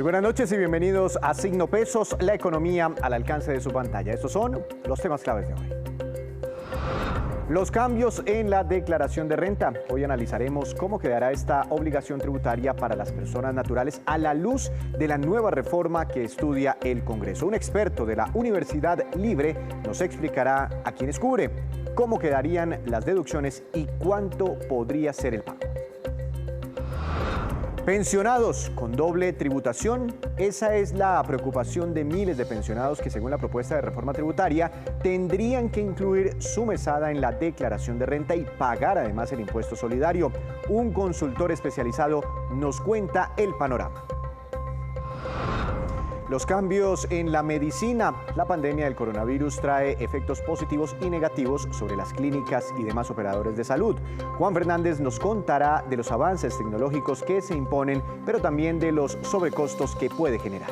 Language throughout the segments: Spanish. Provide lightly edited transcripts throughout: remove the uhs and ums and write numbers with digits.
Muy buenas noches y bienvenidos a Signo Pesos, la economía al alcance de su pantalla. Estos son los temas claves de hoy. Los cambios en la declaración de renta. Hoy analizaremos cómo quedará esta obligación tributaria para las personas naturales a la luz de la nueva reforma que estudia el Congreso. Un experto de la Universidad Libre nos explicará a quiénes cubre, cómo quedarían las deducciones y cuánto podría ser el pago. Pensionados con doble tributación. Esa es la preocupación de miles de pensionados que, según la propuesta de reforma tributaria, tendrían que incluir su mesada en la declaración de renta y pagar además el impuesto solidario. Un consultor especializado nos cuenta el panorama. Los cambios en la medicina. La pandemia del coronavirus trae efectos positivos y negativos sobre las clínicas y demás operadores de salud. Juan Fernández nos contará de los avances tecnológicos que se imponen, pero también de los sobrecostos que puede generar.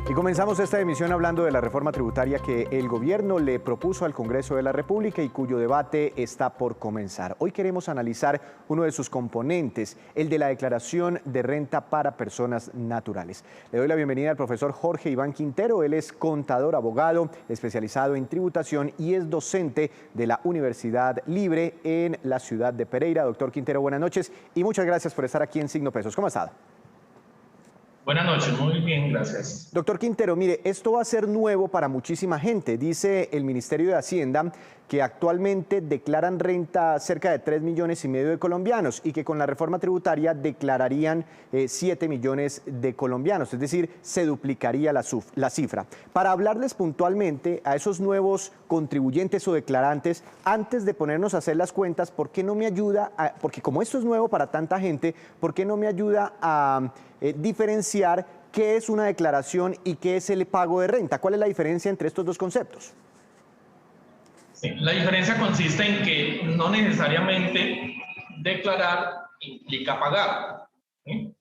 Y comenzamos esta emisión hablando de la reforma tributaria que el gobierno le propuso al Congreso de la República y cuyo debate está por comenzar. Hoy queremos analizar uno de sus componentes, el de la declaración de renta para personas naturales. Le doy la bienvenida al profesor Jorge Iván Quintero. Él es contador, abogado, especializado en tributación y es docente de la Universidad Libre en la ciudad de Pereira. Doctor Quintero, buenas noches y muchas gracias por estar aquí en Signo Pesos. ¿Cómo ha estado? Buenas noches, muy bien, gracias. Doctor Quintero, mire, esto va a ser nuevo para muchísima gente. Dice el Ministerio de Hacienda que actualmente declaran renta cerca de 3,5 millones de colombianos y que con la reforma tributaria declararían 7 millones de colombianos, es decir, se duplicaría la cifra. Para hablarles puntualmente a esos nuevos contribuyentes o declarantes, antes de ponernos a hacer las cuentas, ¿por qué no me ayuda, porque como esto es nuevo para tanta gente, ¿por qué no me ayuda a diferenciar qué es una declaración y qué es el pago de renta? ¿Cuál es la diferencia entre estos dos conceptos? Sí, la diferencia consiste en que no necesariamente declarar implica pagar, ¿sí?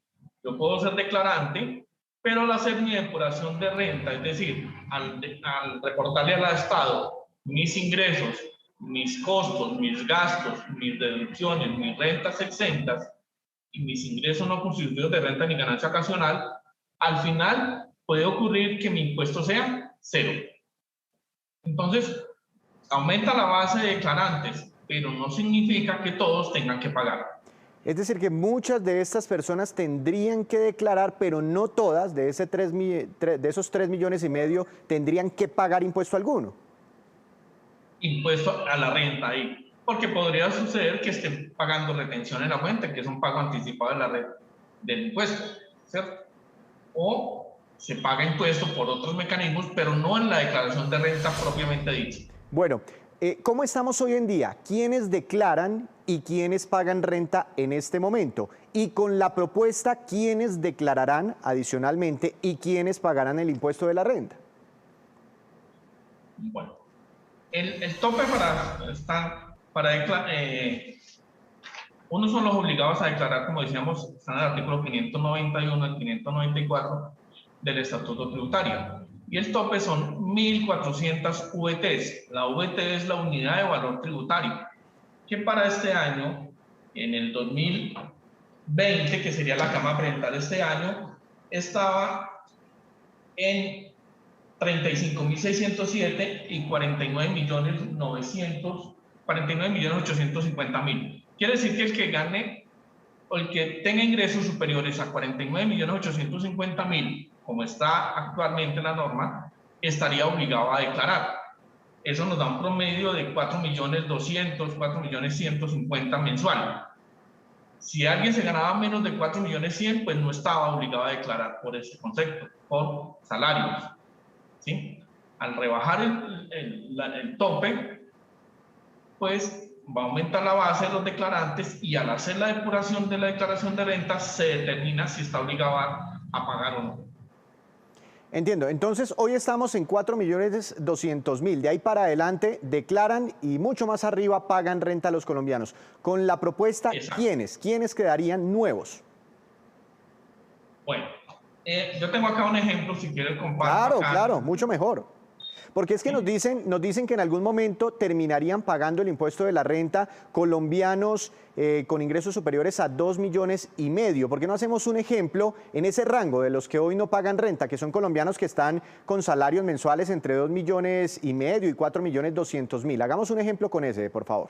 Yo puedo ser declarante, pero al hacer mi depuración de renta, es decir, al reportarle al Estado mis ingresos, mis costos, mis gastos, mis deducciones, mis rentas exentas, y mis ingresos no constituidos de renta ni ganancia ocasional, al final puede ocurrir que mi impuesto sea cero. Entonces, aumenta la base de declarantes, pero no significa que todos tengan que pagar. Es decir, que muchas de estas personas tendrían que declarar, pero no todas, de esos 3,5 millones tendrían que pagar impuesto alguno. Impuesto a la renta ahí. Porque podría suceder que estén pagando retención en la fuente, que es un pago anticipado de la red del impuesto, ¿cierto? O se paga impuesto por otros mecanismos, pero no en la declaración de renta propiamente dicha. Bueno, ¿cómo estamos hoy en día? ¿Quiénes declaran y quiénes pagan renta en este momento? Y con la propuesta, ¿quiénes declararán adicionalmente y quiénes pagarán el impuesto de la renta? Bueno, el tope unos son los obligados a declarar, como decíamos, están en el artículo 591 al 594 del Estatuto Tributario. Y el tope son 1.400 VTs. La VT es la unidad de valor tributario, que para este año, en el 2020, que sería la cama parental este año, estaba en 35.607 y 49.850.000. Quiere decir que el que gane o el que tenga ingresos superiores a 49.850.000, como está actualmente la norma, estaría obligado a declarar. Eso nos da un promedio de 4.200.000, 4.150.000 mensual. Si alguien se ganaba menos de 4.100.000, pues no estaba obligado a declarar por ese concepto, por salarios, ¿sí? Al rebajar el tope, pues va a aumentar la base de los declarantes y al hacer la depuración de la declaración de renta se determina si está obligado a pagar o no. Entiendo. Entonces, hoy estamos en 4.200.000. De ahí para adelante declaran y mucho más arriba pagan renta a los colombianos. Con la propuesta, Exacto. ¿Quiénes quedarían nuevos? Bueno, yo tengo acá un ejemplo, si quieres compartir. Claro, mucho mejor. Porque es que nos dicen que en algún momento terminarían pagando el impuesto de la renta colombianos con ingresos superiores a 2,5 millones. ¿Por qué no hacemos un ejemplo en ese rango de los que hoy no pagan renta, que son colombianos que están con salarios mensuales entre 2,5 millones y 4,2 millones? Hagamos un ejemplo con ese, por favor.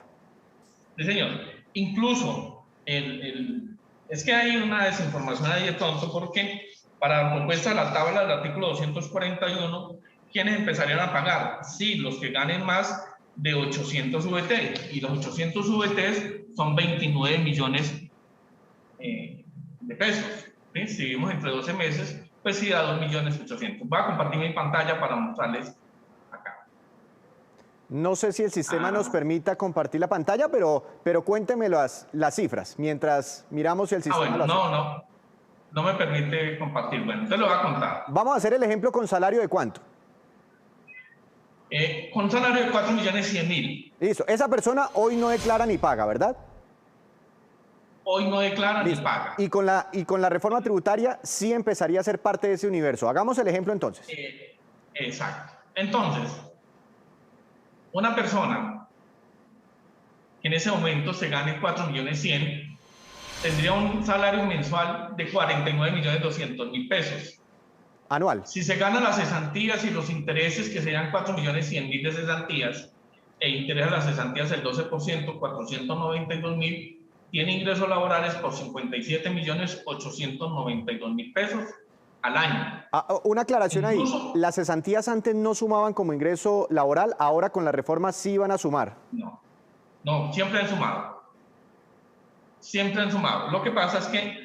Sí, señor. Incluso, es que hay una desinformación ahí de tonto, porque para la propuesta de la tabla del artículo 241, ¿quiénes empezarían a pagar? Sí, los que ganen más de 800 VT, y los 800 VT son 29 millones de pesos. ¿Sí? Si vivimos entre 12 meses, pues sí da 2.800.000. Voy a compartir mi pantalla para mostrarles acá. No sé si el sistema nos permita compartir la pantalla, pero cuénteme las cifras, mientras miramos si el sistema bueno, no me permite compartir. Bueno, te lo voy a contar. Vamos a hacer el ejemplo con salario de ¿cuánto? Con salario de 4.100.000. Listo. Esa persona hoy no declara ni paga, ¿verdad? Hoy no declara ni paga. Y con la reforma tributaria sí empezaría a ser parte de ese universo. Hagamos el ejemplo entonces. Exacto. Entonces, una persona que en ese momento se gane 4.100.000 tendría un salario mensual de 49.200.000 pesos. Anual. Si se ganan las cesantías y los intereses, que serían 4.100.000 de cesantías, e interés a las cesantías del 12%, 492.000, tiene ingresos laborales por 57.892.000 pesos al año. Una aclaración incluso, ahí. ¿Las cesantías antes no sumaban como ingreso laboral? ¿Ahora con la reforma sí van a sumar? No, siempre han sumado. Siempre han sumado. Lo que pasa es que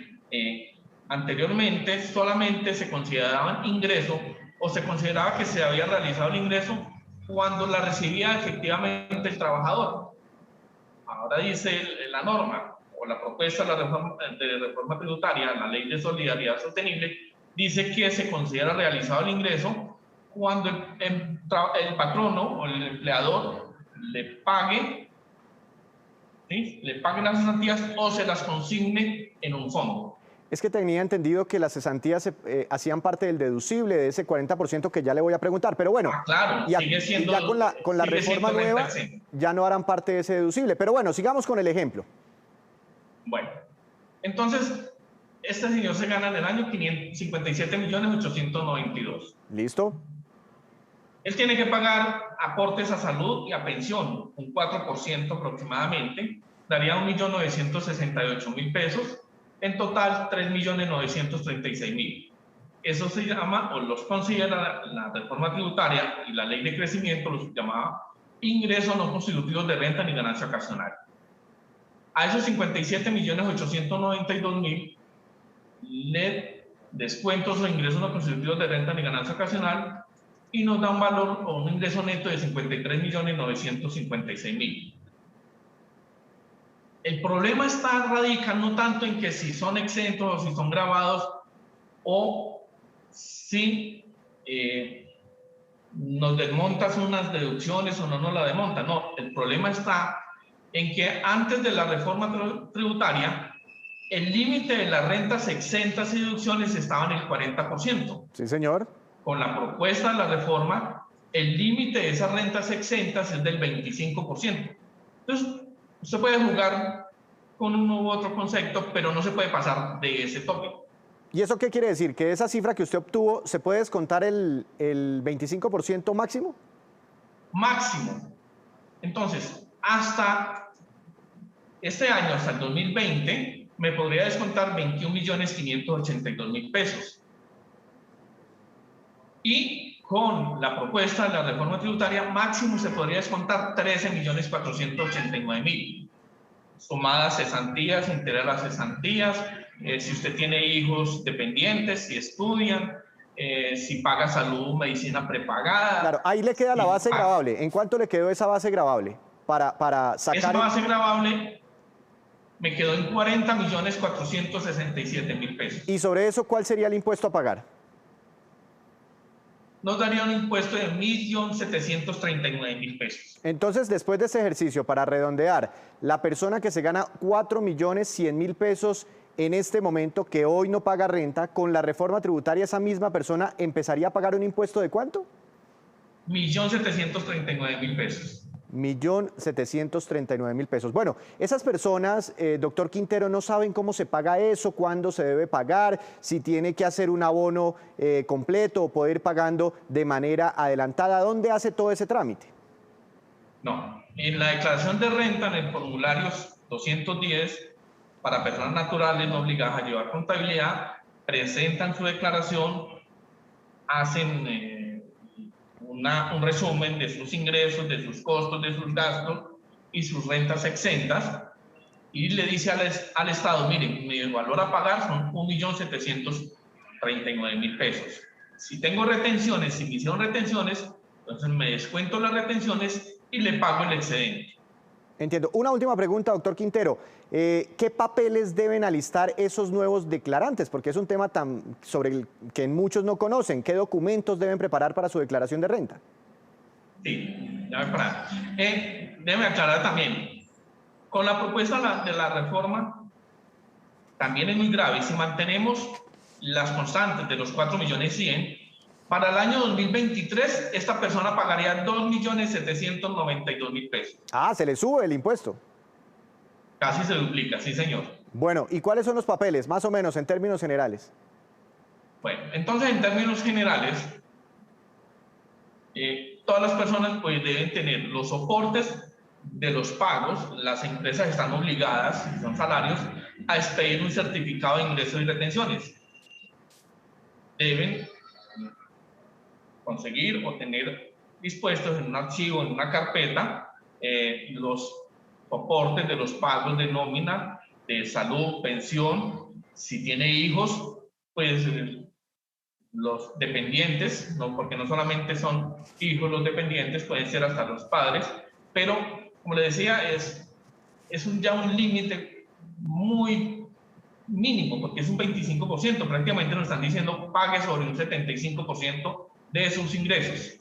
anteriormente solamente se consideraban ingreso, o se consideraba que se había realizado el ingreso cuando la recibía efectivamente el trabajador. Ahora dice la norma o la propuesta de reforma tributaria, la Ley de Solidaridad Sostenible, dice que se considera realizado el ingreso cuando el patrono o el empleador le pague, ¿sí? Le pague las cesantías o se las consigne en un fondo. Es que tenía entendido que las cesantías hacían parte del deducible, de ese 40% que ya le voy a preguntar, pero bueno, claro, sigue siendo, ya con la reforma nueva ya no harán parte de ese deducible, pero bueno, sigamos con el ejemplo. Bueno, entonces, este señor se gana en el año 57.892.000. ¿Listo? Él tiene que pagar aportes a salud y a pensión, un 4% aproximadamente, daría 1.968.000 pesos. En total, 3.936.000. Eso se llama, o los considera la reforma tributaria y la ley de crecimiento, los llamaba ingresos no constitutivos de renta ni ganancia ocasional. A esos 57.892.000 le descuentos o ingresos no constitutivos de renta ni ganancia ocasional y nos da un valor o un ingreso neto de 53.956.000. El problema radica no tanto en que si son exentos o si son gravados o si nos desmontas unas deducciones o no nos la desmontas. No, el problema está en que antes de la reforma tributaria el límite de las rentas exentas y deducciones estaba en el 40%. Sí, señor. Con la propuesta de la reforma, el límite de esas rentas exentas es del 25%. Entonces, usted puede jugar con uno u otro concepto, pero no se puede pasar de ese tope. ¿Y eso qué quiere decir? ¿Que esa cifra que usted obtuvo, se puede descontar el 25% máximo? Máximo. Entonces, hasta este año, hasta el 2020, me podría descontar 21.582.000 pesos. Y con la propuesta de la reforma tributaria, máximo se podría descontar 13.489.000. Sumadas cesantías, interés a las cesantías, si usted tiene hijos dependientes, si estudian, si paga salud, medicina prepagada. Claro, ahí le queda la base gravable. ¿En cuánto le quedó esa base gravable para sacar? Esa base gravable me quedó en 40.467.000 pesos. ¿Y sobre eso cuál sería el impuesto a pagar? Nos daría un impuesto de 1.739.000 pesos. Entonces, después de ese ejercicio, para redondear, la persona que se gana 4.100.000 pesos en este momento, que hoy no paga renta, con la reforma tributaria, esa misma persona empezaría a pagar un impuesto ¿de cuánto? 1.739.000 pesos. 1.739.000 pesos. Bueno, esas personas, doctor Quintero, no saben cómo se paga eso, cuándo se debe pagar, si tiene que hacer un abono completo o poder ir pagando de manera adelantada. ¿Dónde hace todo ese trámite? No, en la declaración de renta, en el formulario 210, para personas naturales no obligadas a llevar contabilidad, presentan su declaración, hacen un resumen de sus ingresos, de sus costos, de sus gastos y sus rentas exentas, y le dice al Estado, miren, mi valor a pagar son 1.739.000 pesos. Si tengo retenciones, si me hicieron retenciones, entonces me descuento las retenciones y le pago el excedente. Entiendo. Una última pregunta, doctor Quintero. ¿Qué papeles deben alistar esos nuevos declarantes? Porque es un tema sobre el que muchos no conocen. ¿Qué documentos deben preparar para su declaración de renta? Sí, ya me parar. Déjeme aclarar también. Con la propuesta de la reforma, también es muy grave. Si mantenemos las constantes de los 4.100.000, para el año 2023, esta persona pagaría 2.792.000 pesos. Ah, se le sube el impuesto. Casi se duplica, sí, señor. Bueno, ¿y cuáles son los papeles, más o menos, en términos generales? Bueno, entonces, en términos generales, todas las personas pues deben tener los soportes de los pagos. Las empresas están obligadas, si son salarios, a expedir un certificado de ingresos y retenciones. Deben conseguir o tener dispuestos en un archivo, en una carpeta, los soportes de los pagos de nómina, de salud, pensión. Si tiene hijos, pues los dependientes, ¿no? Porque no solamente son hijos los dependientes, pueden ser hasta los padres, pero como le decía, es ya un límite muy mínimo, porque es un 25%, prácticamente nos están diciendo pague sobre un 75% de sus ingresos.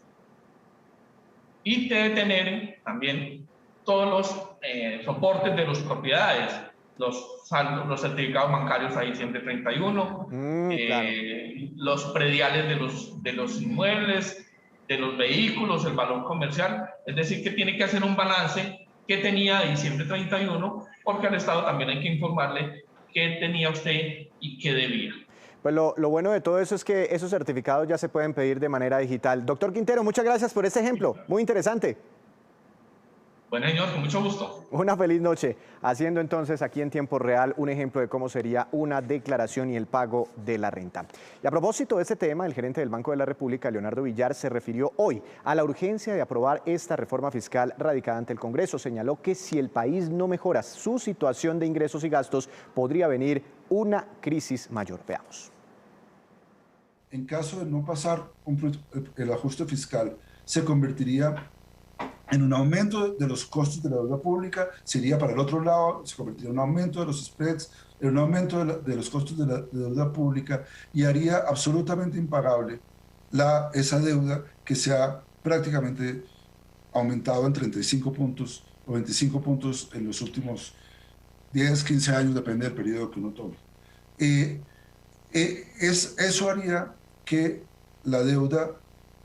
Y debe tener también todos los soportes de las propiedades, los certificados bancarios a diciembre 31, claro. los prediales de los inmuebles, de los vehículos, el valor comercial. Es decir, que tiene que hacer un balance que tenía a diciembre 31, porque al Estado también hay que informarle qué tenía usted y qué debía. Pues lo bueno de todo eso es que esos certificados ya se pueden pedir de manera digital. Doctor Quintero, muchas gracias por este ejemplo, muy interesante. Bueno, señor, con mucho gusto. Una feliz noche. Haciendo entonces aquí en tiempo real un ejemplo de cómo sería una declaración y el pago de la renta. Y a propósito de este tema, el gerente del Banco de la República, Leonardo Villar, se refirió hoy a la urgencia de aprobar esta reforma fiscal radicada ante el Congreso. Señaló que si el país no mejora su situación de ingresos y gastos, podría venir una crisis mayor. Veamos. En caso de no pasar el ajuste fiscal, se convertiría en un aumento de los costos de la deuda pública, sería para el otro lado, se convertiría en un aumento de los spreads, en un aumento de los costos de deuda pública y haría absolutamente impagable esa deuda que se ha prácticamente aumentado en 35 puntos o 25 puntos en los últimos 10, 15 años, depende del periodo que uno tome. Eso haría que la deuda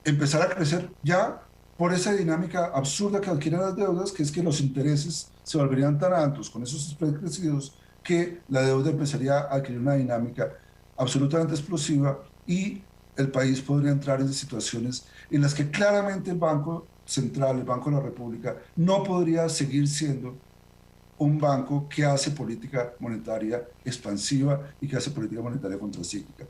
empezara a crecer ya por esa dinámica absurda que adquieren las deudas, que es que los intereses se volverían tan altos con esos spreads crecidos que la deuda empezaría a adquirir una dinámica absolutamente explosiva y el país podría entrar en situaciones en las que claramente el Banco Central, el Banco de la República, no podría seguir siendo un banco que hace política monetaria expansiva y que hace política monetaria contracíclica.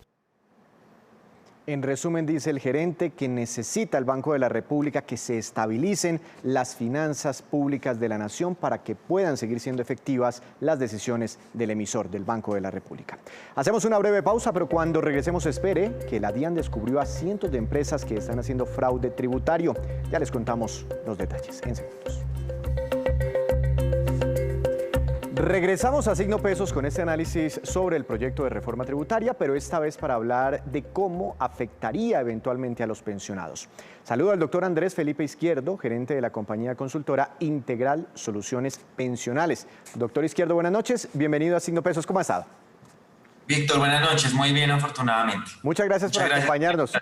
En resumen, dice el gerente que necesita el Banco de la República que se estabilicen las finanzas públicas de la nación para que puedan seguir siendo efectivas las decisiones del emisor del Banco de la República. Hacemos una breve pausa, pero cuando regresemos espere que la DIAN descubrió a cientos de empresas que están haciendo fraude tributario. Ya les contamos los detalles en segundos. Regresamos a Signo Pesos con este análisis sobre el proyecto de reforma tributaria, pero esta vez para hablar de cómo afectaría eventualmente a los pensionados. Saludo al doctor Andrés Felipe Izquierdo, gerente de la compañía consultora Integral Soluciones Pensionales. Doctor Izquierdo, buenas noches, bienvenido a Signo Pesos, ¿cómo ha estado? Víctor, buenas noches, muy bien, afortunadamente. Muchas gracias por acompañarnos.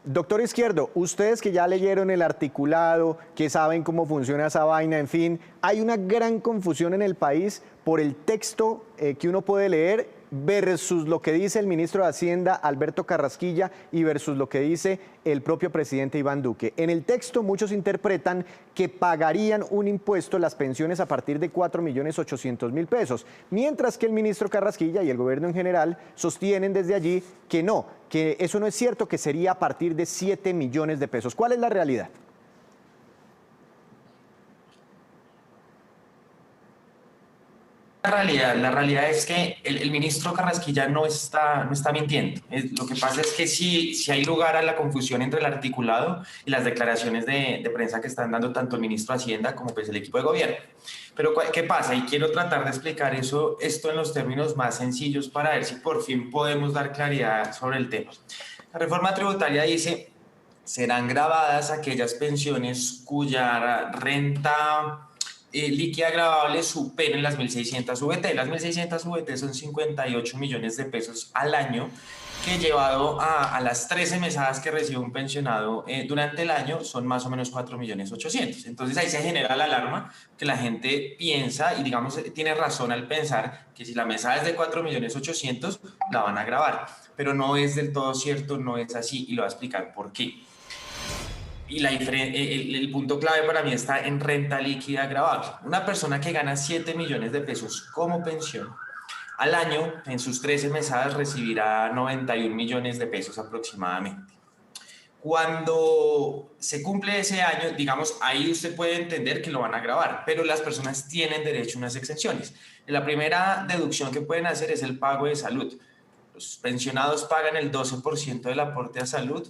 Doctor Izquierdo, ustedes que ya leyeron el articulado, que saben cómo funciona esa vaina, en fin, hay una gran confusión en el país por el texto que uno puede leer versus lo que dice el ministro de Hacienda, Alberto Carrasquilla, y versus lo que dice el propio presidente Iván Duque. En el texto muchos interpretan que pagarían un impuesto las pensiones a partir de 4.800.000 pesos, mientras que el ministro Carrasquilla y el gobierno en general sostienen desde allí que no, que eso no es cierto, que sería a partir de 7 millones de pesos. ¿Cuál es la realidad? La realidad es que el ministro Carrasquilla no está mintiendo. Lo que pasa es que sí hay lugar a la confusión entre el articulado y las declaraciones de prensa que están dando tanto el ministro de Hacienda como pues el equipo de gobierno. Pero ¿qué pasa? Y quiero tratar de explicar esto en los términos más sencillos para ver si por fin podemos dar claridad sobre el tema. La reforma tributaria dice: serán gravadas aquellas pensiones cuya renta líquida gravable superen las 1.600 VT. Las 1.600 VT son 58 millones de pesos al año, que llevado a las 13 mesadas que recibe un pensionado durante el año son más o menos 4.800.000. Entonces ahí se genera la alarma, que la gente piensa y digamos tiene razón al pensar que si la mesada es de 4.800.000 la van a gravar, pero no es del todo cierto, no es así, y lo voy a explicar por qué. Y el punto clave para mí está en renta líquida gravable. Una persona que gana 7 millones de pesos como pensión, al año, en sus 13 mesadas, recibirá 91 millones de pesos aproximadamente. Cuando se cumple ese año, digamos, ahí usted puede entender que lo van a gravar, pero las personas tienen derecho a unas exenciones. La primera deducción que pueden hacer es el pago de salud. Los pensionados pagan el 12% del aporte a salud,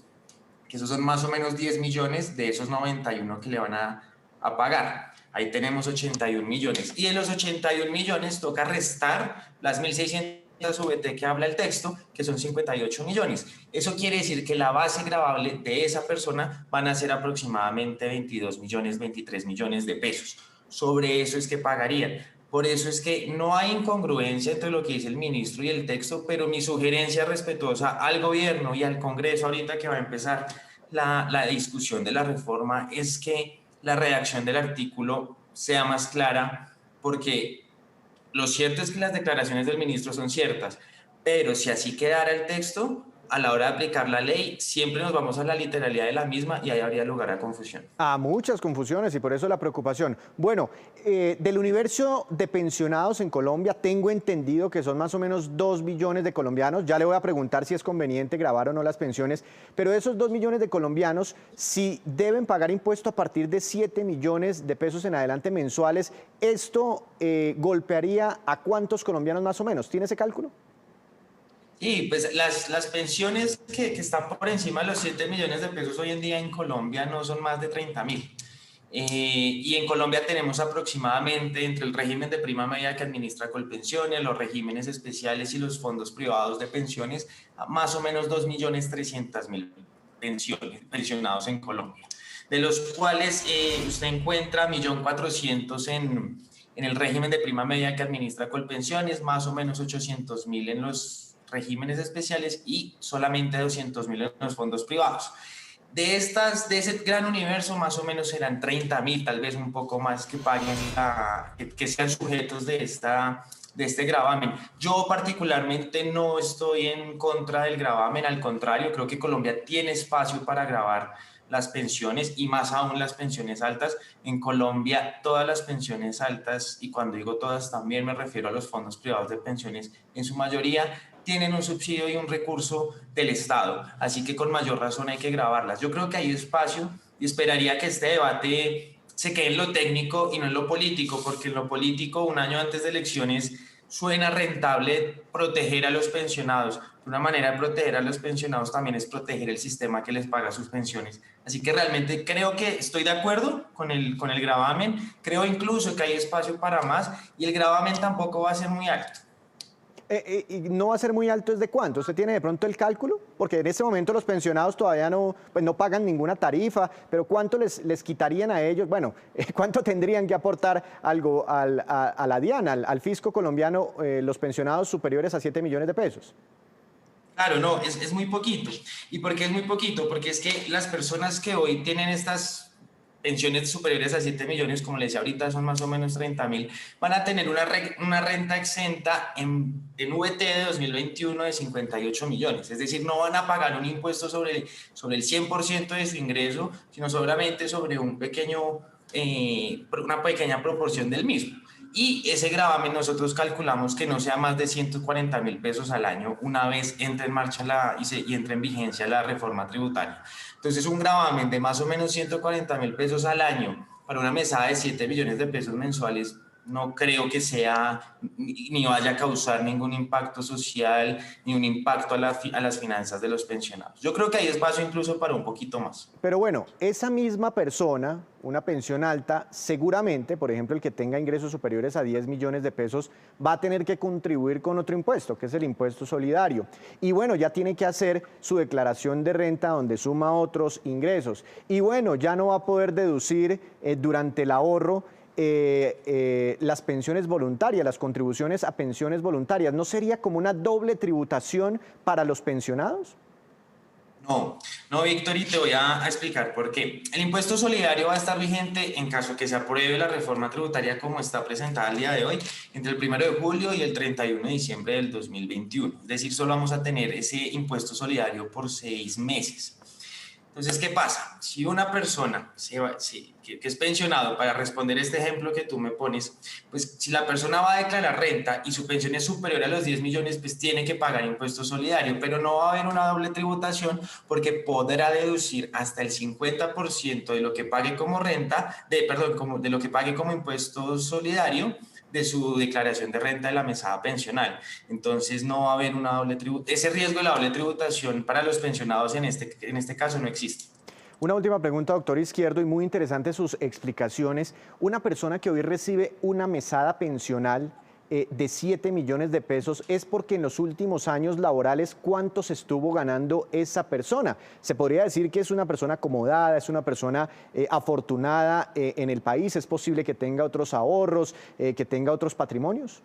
que esos son más o menos 10 millones de esos 91 que le van a pagar. Ahí tenemos 81 millones. Y en los 81 millones toca restar las 1.600 VT que habla el texto, que son 58 millones. Eso quiere decir que la base gravable de esa persona van a ser aproximadamente 22 millones, 23 millones de pesos. Sobre eso es que pagarían. Por eso es que no hay incongruencia entre lo que dice el ministro y el texto, pero mi sugerencia respetuosa al gobierno y al Congreso ahorita que va a empezar la discusión de la reforma es que la redacción del artículo sea más clara, porque lo cierto es que las declaraciones del ministro son ciertas, pero si así quedara el texto, a la hora de aplicar la ley, siempre nos vamos a la literalidad de la misma y ahí habría lugar a confusión. A muchas confusiones, y por eso la preocupación. Bueno, del universo de pensionados en Colombia, tengo entendido que son más o menos 2 millones de colombianos. Ya le voy a preguntar si es conveniente grabar o no las pensiones, pero de esos 2 millones de colombianos, si deben pagar impuesto a partir de 7 millones de pesos en adelante mensuales, ¿esto golpearía a cuántos colombianos más o menos? ¿Tiene ese cálculo? Y pues las pensiones que están por encima de los 7 millones de pesos hoy en día en Colombia no son más de 30.000. Y en Colombia tenemos aproximadamente, entre el régimen de prima media que administra Colpensiones, los regímenes especiales y los fondos privados de pensiones, más o menos 2.300.000 pensionados en Colombia, de los cuales usted encuentra 1.400.000 en el régimen de prima media que administra Colpensiones, más o menos 800.000 en los regímenes especiales y solamente 200.000 en los fondos privados. De ese gran universo, más o menos serán 30.000, tal vez un poco más, que paguen, que sean sujetos de este gravamen. Yo particularmente no estoy en contra del gravamen, al contrario, creo que Colombia tiene espacio para gravar las pensiones y más aún las pensiones altas. En Colombia todas las pensiones altas, y cuando digo todas también me refiero a los fondos privados de pensiones, en su mayoría tienen un subsidio y un recurso del Estado, así que con mayor razón hay que gravarlas. Yo creo que hay espacio y esperaría que este debate se quede en lo técnico y no en lo político, porque en lo político, un año antes de elecciones, suena rentable proteger a los pensionados. Una manera de proteger a los pensionados también es proteger el sistema que les paga sus pensiones. Así que realmente creo que estoy de acuerdo con el gravamen, creo incluso que hay espacio para más y el gravamen tampoco va a ser muy alto. ¿Y no va a ser muy alto? ¿Es de cuánto? ¿Usted tiene de pronto el cálculo? Porque en este momento los pensionados todavía no pagan ninguna tarifa, pero ¿cuánto les quitarían a ellos? Bueno, ¿cuánto tendrían que aportar algo a la DIAN, al fisco colombiano, los pensionados superiores a 7 millones de pesos? Claro, no, es muy poquito. ¿Y por qué es muy poquito? Porque es que las personas que hoy tienen estas pensiones superiores a 7 millones, como les decía ahorita, son más o menos 30.000, van a tener una renta exenta en VT de 2021 de 58 millones. Es decir, no van a pagar un impuesto sobre el 100% de su ingreso, sino solamente sobre una pequeña proporción del mismo. Y ese gravamen nosotros calculamos que no sea más de 140.000 pesos al año una vez entre en marcha y entre en vigencia la reforma tributaria. Entonces un gravamen de más o menos 140.000 pesos al año para una mesada de 7 millones de pesos mensuales no creo que sea ni vaya a causar ningún impacto social ni un impacto a las finanzas de los pensionados. Yo creo que hay espacio incluso para un poquito más. Pero bueno, esa misma persona, una pensión alta, seguramente, por ejemplo, el que tenga ingresos superiores a 10 millones de pesos, va a tener que contribuir con otro impuesto, que es el impuesto solidario. Y bueno, ya tiene que hacer su declaración de renta donde suma otros ingresos. Y bueno, ya no va a poder deducir durante el ahorro las pensiones voluntarias, las contribuciones a pensiones voluntarias. ¿No sería como una doble tributación para los pensionados? No, Víctor, y te voy a explicar por qué. El impuesto solidario va a estar vigente en caso que se apruebe la reforma tributaria como está presentada el día de hoy, entre el 1 de julio y el 31 de diciembre del 2021. Es decir, solo vamos a tener ese impuesto solidario por 6 meses. Entonces, ¿qué pasa? Si una persona que es pensionado, para responder este ejemplo que tú me pones, pues si la persona va a declarar renta y su pensión es superior a los 10 millones, pues tiene que pagar impuesto solidario, pero no va a haber una doble tributación porque podrá deducir hasta el 50% de lo que pague como renta, de lo que pague como impuesto solidario de su declaración de renta de la mesada pensional. Entonces no va a haber una doble tributación. Ese riesgo de la doble tributación para los pensionados en este caso no existe. Una última pregunta, doctor Izquierdo, y muy interesantes sus explicaciones. Una persona que hoy recibe una mesada pensional de 7 millones de pesos es porque en los últimos años laborales, ¿cuánto se estuvo ganando esa persona? ¿Se podría decir que es una persona acomodada, es una persona afortunada en el país? ¿Es posible que tenga otros ahorros, que tenga otros patrimonios?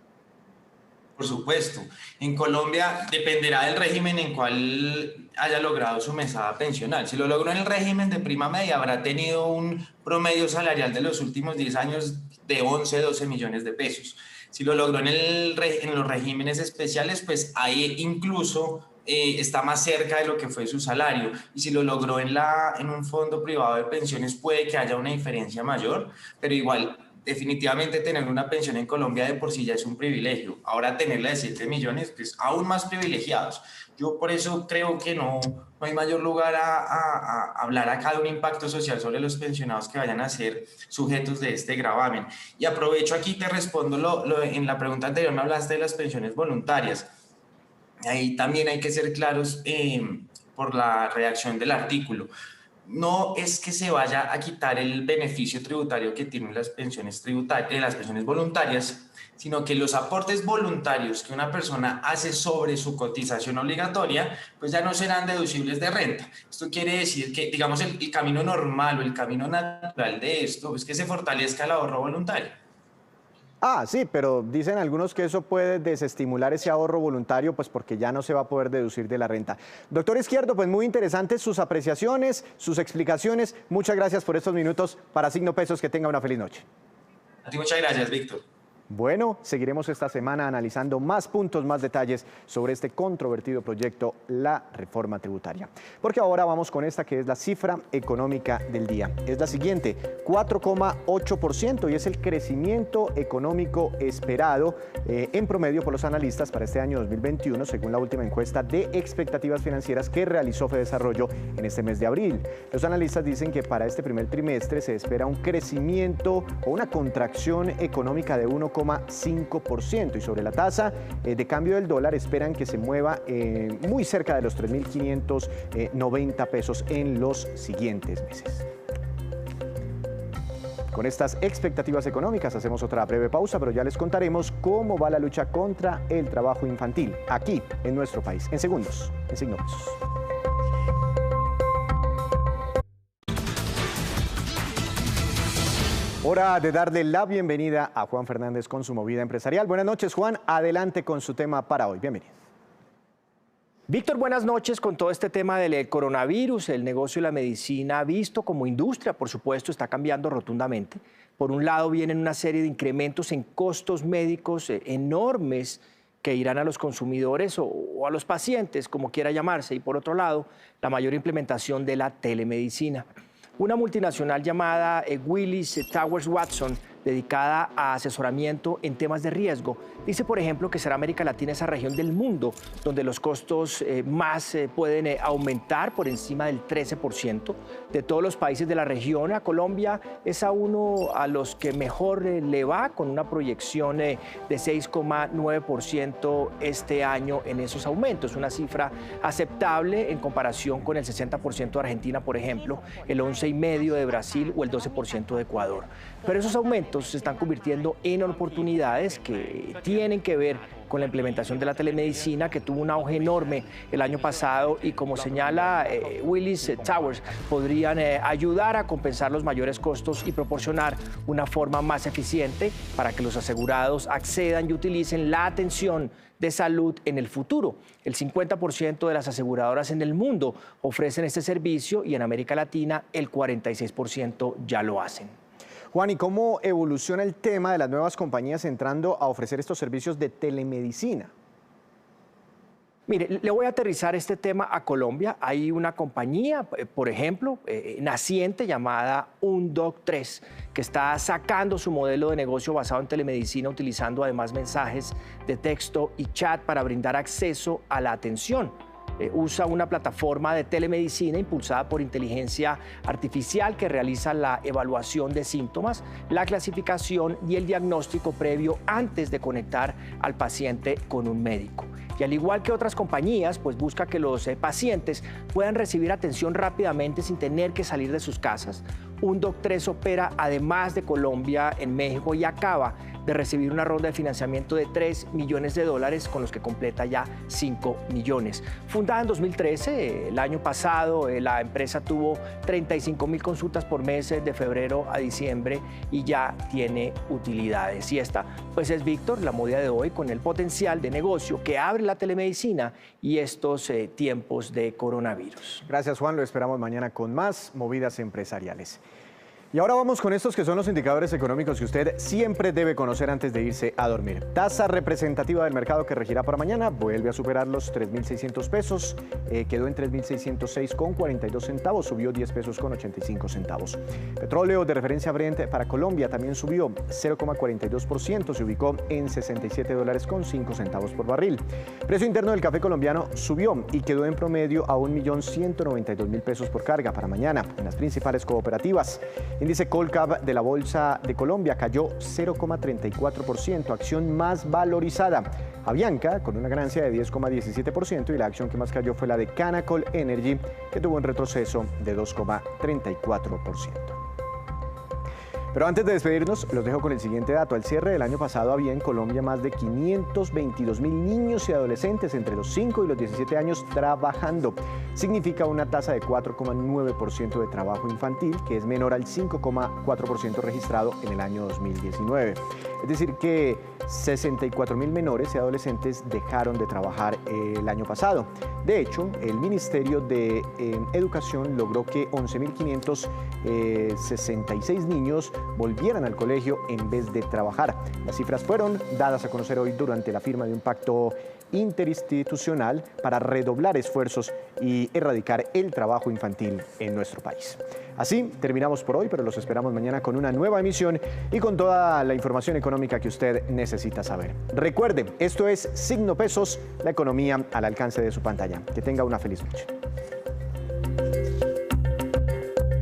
Por supuesto. En Colombia dependerá del régimen en cual haya logrado su mesada pensional. Si lo logró en el régimen de prima media, habrá tenido un promedio salarial de los últimos 10 años de 11, 12 millones de pesos. Si lo logró en los regímenes especiales, pues ahí incluso está más cerca de lo que fue su salario. Y si lo logró en un fondo privado de pensiones, puede que haya una diferencia mayor, pero igual, definitivamente tener una pensión en Colombia de por sí ya es un privilegio. Ahora tenerla de 7 millones, pues aún más privilegiados. Yo por eso creo que no hay mayor lugar a hablar acá de un impacto social sobre los pensionados que vayan a ser sujetos de este gravamen. Y aprovecho aquí, te respondo en la pregunta anterior, me hablaste de las pensiones voluntarias. Ahí también hay que ser claros por la redacción del artículo. No es que se vaya a quitar el beneficio tributario que tienen las pensiones voluntarias, sino que los aportes voluntarios que una persona hace sobre su cotización obligatoria, pues ya no serán deducibles de renta. Esto quiere decir que, digamos, el camino normal o el camino natural de esto es que se fortalezca el ahorro voluntario. Ah, sí, pero dicen algunos que eso puede desestimular ese ahorro voluntario, pues porque ya no se va a poder deducir de la renta. Doctor Izquierdo, pues muy interesantes sus apreciaciones, sus explicaciones. Muchas gracias por estos minutos para Signo Pesos. Que tenga una feliz noche. A ti muchas gracias, Víctor. Bueno, seguiremos esta semana analizando más puntos, más detalles sobre este controvertido proyecto, la reforma tributaria. Porque ahora vamos con esta que es la cifra económica del día. Es la siguiente, 4,8%, y es el crecimiento económico esperado en promedio por los analistas para este año 2021, según la última encuesta de expectativas financieras que realizó Fedesarrollo en este mes de abril. Los analistas dicen que para este primer trimestre se espera un crecimiento o una contracción económica de 1,5%, y sobre la tasa de cambio del dólar esperan que se mueva muy cerca de los 3.590 pesos en los siguientes meses. Con estas expectativas económicas hacemos otra breve pausa, pero ya les contaremos cómo va la lucha contra el trabajo infantil aquí en nuestro país, en segundos, en Signo Pesos. Hora de darle la bienvenida a Juan Fernández con su movida empresarial. Buenas noches, Juan. Adelante con su tema para hoy. Bienvenido. Víctor, buenas noches. Con todo este tema del coronavirus, el negocio de la medicina visto como industria, por supuesto, está cambiando rotundamente. Por un lado, vienen una serie de incrementos en costos médicos enormes que irán a los consumidores o a los pacientes, como quiera llamarse. Y por otro lado, la mayor implementación de la telemedicina. Una multinacional llamada Willis Towers Watson, dedicada a asesoramiento en temas de riesgo, dice, por ejemplo, que será América Latina esa región del mundo donde los costos más pueden aumentar por encima del 13%. De todos los países de la región, a Colombia es a uno a los que mejor le va, con una proyección de 6,9% este año en esos aumentos, una cifra aceptable en comparación con el 60% de Argentina, por ejemplo, el 11,5% de Brasil o el 12% de Ecuador. Pero esos aumentos se están convirtiendo en oportunidades que tienen que ver con la implementación de la telemedicina, que tuvo un auge enorme el año pasado y, como señala Willis Towers, podrían ayudar a compensar los mayores costos y proporcionar una forma más eficiente para que los asegurados accedan y utilicen la atención de salud en el futuro. El 50% de las aseguradoras en el mundo ofrecen este servicio y en América Latina el 46% ya lo hacen. Juan, ¿y cómo evoluciona el tema de las nuevas compañías entrando a ofrecer estos servicios de telemedicina? Mire, le voy a aterrizar este tema a Colombia. Hay una compañía, por ejemplo, naciente llamada UnDoc3, que está sacando su modelo de negocio basado en telemedicina, utilizando además mensajes de texto y chat para brindar acceso a la atención. Usa una plataforma de telemedicina impulsada por inteligencia artificial que realiza la evaluación de síntomas, la clasificación y el diagnóstico previo antes de conectar al paciente con un médico. Y al igual que otras compañías, pues busca que los pacientes puedan recibir atención rápidamente sin tener que salir de sus casas. UnDoc3 opera, además de Colombia, en México y acaba de recibir una ronda de financiamiento de $3 millones con los que completa ya 5 millones. Fundada en 2013, el año pasado la empresa tuvo 35,000 consultas por mes de febrero a diciembre y ya tiene utilidades. Y esta, pues, es Víctor, la movida de hoy con el potencial de negocio que abre la telemedicina y estos tiempos de coronavirus. Gracias, Juan. Lo esperamos mañana con más movidas empresariales. Y ahora vamos con estos que son los indicadores económicos que usted siempre debe conocer antes de irse a dormir. Tasa representativa del mercado que regirá para mañana vuelve a superar los 3.600 pesos, quedó en 3.606,42 centavos, subió 10 pesos con 85 centavos. Petróleo de referencia Brent para Colombia también subió 0,42%, se ubicó en $67,05 por barril. Precio interno del café colombiano subió y quedó en promedio a 1.192.000 pesos por carga para mañana en las principales cooperativas. Índice Colcap de la Bolsa de Colombia cayó 0,34%, acción más valorizada. Avianca con una ganancia de 10,17% y la acción que más cayó fue la de Canacol Energy, que tuvo un retroceso de 2,34%. Pero antes de despedirnos, los dejo con el siguiente dato. Al cierre del año pasado había en Colombia más de 522,000 niños y adolescentes entre los 5 y los 17 años trabajando. Significa una tasa de 4,9% de trabajo infantil, que es menor al 5,4% registrado en el año 2019. Es decir, que 64,000 menores y adolescentes dejaron de trabajar el año pasado. De hecho, el Ministerio de Educación logró que 11.566 niños volvieran al colegio en vez de trabajar. Las cifras fueron dadas a conocer hoy durante la firma de un pacto interinstitucional para redoblar esfuerzos y erradicar el trabajo infantil en nuestro país. Así terminamos por hoy, pero los esperamos mañana con una nueva emisión y con toda la información económica que usted necesita saber. Recuerde, esto es Signo Pesos, la economía al alcance de su pantalla. Que tenga una feliz noche.